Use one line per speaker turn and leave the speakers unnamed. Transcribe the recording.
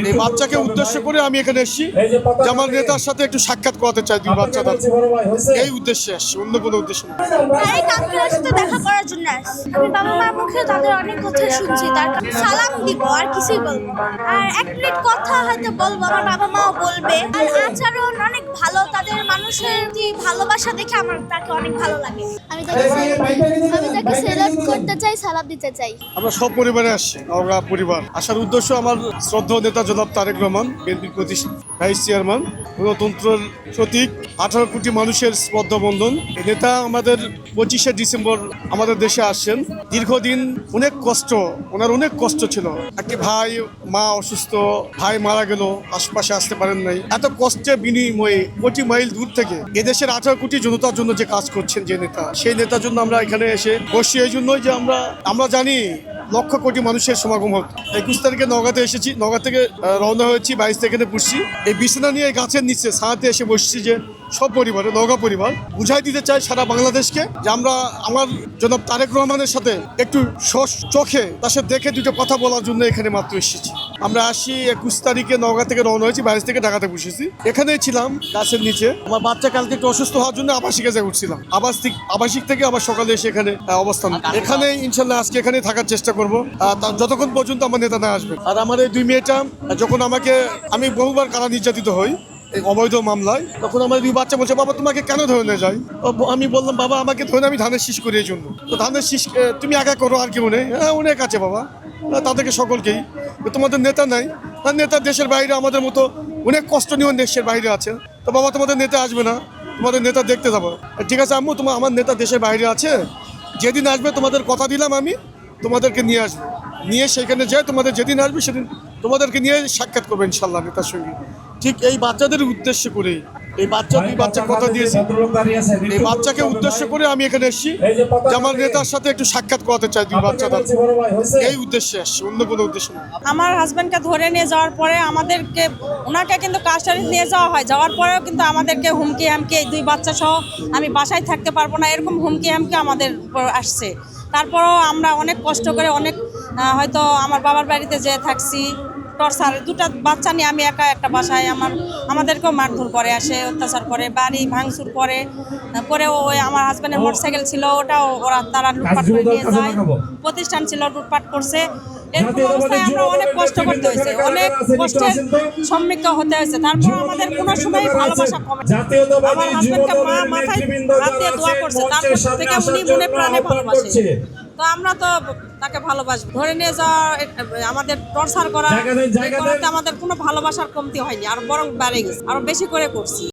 এই বাচ্চাকে উদ্দেশ্য করে আমি এখানে এসেছি যে আমার নেতার সাথে একটু সাক্ষাৎ করাতে চাই দুই বাচ্চাদের। এই উদ্দেশ্যে আসছি, অন্য কোনো উদ্দেশ্য না।
এই কাকুর সাথে দেখা করার জন্য আসছি। আমি বাবা মার মুখে তাদের অনেক কথা শুনছি, তার সালাম দিব আর কিছুই বলবো না। আর এক মিনিট কথা হয়তো বলবো, আমার বাবা মাও বলবে। আর আচরণ অনেক ভালো, তাদের মানুষের যে ভালোবাসা দেখে আমার তাকে অনেক ভালো লাগে। আমি তাকে সেলুট করতে চাই, সালাম দিতে চাই।
আমরা সব পরিবারে আসছি, নওগাঁ পরিবার আসার উদ্দেশ্য আমার শ্রদ্ধেয় নেতা জনাব তারেক রহমান, বিএনপির ভাইস চেয়ারম্যান, গণতন্ত্রের প্রতীক, 18 কোটি মানুষের শ্রদ্ধাবন্ধন। এই নেতা আমাদের 25শে ডিসেম্বর আমাদের দেশে আসছেন। দীর্ঘদিন অনেক কষ্ট, ওনার অনেক কষ্ট ছিল। একটি ভাই মা অসুস্থ, ভাই মারা গেল, আশপাশে আসতে পারেন নাই। এত কষ্টের বিনিময়ে কোটি মাইল দূর থেকে এদেশের 18 কোটি জনতার জন্য যে কাজ করছেন যে নেতা, সেই নেতার জন্য আমরা এখানে এসে বসি। এই জন্যই যে আমরা জানি লক্ষ কোটি মানুষের সমাগম হোক। 21 তারিখে নওগাঁতে এসেছি, নওগাঁ থেকে রওনা হয়েছি, 22 থেকে পুষছি। এই বিছানা নিয়ে গাছের নিচে ছায়াতে এসে বসছি যে সব পরিবারে, নওগাঁ পরিবার বুঝাই দিতে চাই সারা বাংলাদেশকে যে আমরা আমার জনাব তারেক রহমানের সাথে একটু চোখে তার সাথে দেখে দুটো কথা বলার জন্য এখানে মাত্র এসেছি। আমরা আসি 21 তারিখে নওগাঁ থেকে রওনা হয়েছি, 22 থেকে ঢাকাতে বসেছি। এখানেই ছিলাম গাছের নিচে। আমার বাচ্চা কালকে একটু অসুস্থ হওয়ার জন্য আবাসিকে যাই উঠছিলাম। আবাসিক থেকে আবার সকালে এসে এখানে অবস্থান। এখানে ইনশাল্লাহ আজকে এখানে থাকার চেষ্টা করবো যতক্ষণ পর্যন্ত আমার নেতা না আসবে। আর আমার এই দুই মেয়েটা যখন আমি বহুবার কারা নির্যাতিত হই এই অবৈধ মামলায়, তখন আমার দুই বাচ্চা বলছে, বাবা তোমাকে কেন ধরে নিয়ে যায়? আমি বললাম, বাবা আমাকে ধরে আমি ধানের শীষ করি এই জন্য। তো ধানের শীষ তুমি একা করো, আর কেউ নেই? হ্যাঁ অনেক আছে বাবা, তাদেরকে সকলকেই। তোমাদের নেতা নাই, আর নেতা দেশের বাইরে আমাদের মতো অনেক কষ্ট নিয়েও দেশের বাইরে আছে। তো বাবা তোমাদের নেতা আসবে না, তোমাদের নেতা দেখতে যাবো। ঠিক আছে আম্মু, আমার নেতা দেশের বাইরে আছে, যেদিন আসবে তোমাদের কথা দিলাম আমি তোমাদেরকে নিয়ে আসবো, নিয়ে সেখানে যাই তোমাদের যেদিন আসবে সেদিন তোমাদেরকে নিয়ে সাক্ষাৎ করবো ইনশাল্লাহ নেতার সঙ্গে। ঠিক এই বাচ্চাদের উদ্দেশ্য করে, এই দুই বাচ্চা কথা দিয়েছি, এই বাচ্চাকে উদ্দেশ্য করে আমি এখানে এসেছি যে আমার নেতার সাথে একটু সাক্ষাৎ করাতে চাই দুই বাচ্চাদের। এই উদ্দেশ্যে আসছি, অন্য কোনো উদ্দেশ্য না।
আমার হাজব্যান্ডকে ধরে নিয়ে যাওয়ার পরে ওনাকে কিন্তু কাস্টাডি নিয়ে যাওয়া হয়, যাওয়ার পরেও কিন্তু আমাদেরকে হুমকি হামকি, এই দুই বাচ্চা সহ আমি বাসায় থাকতে পারবো না, এরকম হুমকি হামকি আমাদের উপর আসছে। তারপরেও আমরা অনেক কষ্ট করে হয়তো আমার বাবার বাড়িতে যেয়ে থাকছি। টর্চার, দুটা বাচ্চা নিয়ে আমি একা একটা বাসায়, আমাদেরকেও মারধর করে, আসে অত্যাচার করে, বাড়ি ভাঙচুর করে। পরেও ওই আমার হাজব্যান্ডের মোটরসাইকেল ছিল, ওটাও তারা লুটপাট করে নিয়ে যায়। প্রতিষ্ঠান ছিল, লুটপাট করছে। এরকম অবস্থায় আমরা অনেক কষ্ট করতে হয়েছে, অনেক কষ্টের সম্মুখীন হতে হয়েছে। তারপর আমাদের কোনো সময় ভালোবাসা কমে। আমার হাজব্যান্ডকে মাথায় হাত দিয়ে দোয়া করছে, তারপর থেকে উনি মনে প্রাণে ভালোবাসে। তো আমরা তো তাকে ভালোবাসবো। ধরে নিয়ে যাওয়া, আমাদের টর্চার করা, আমাদের কোনো ভালোবাসার কমতি হয়নি, আর বরং বেড়ে গেছে, আরো বেশি করে করছি।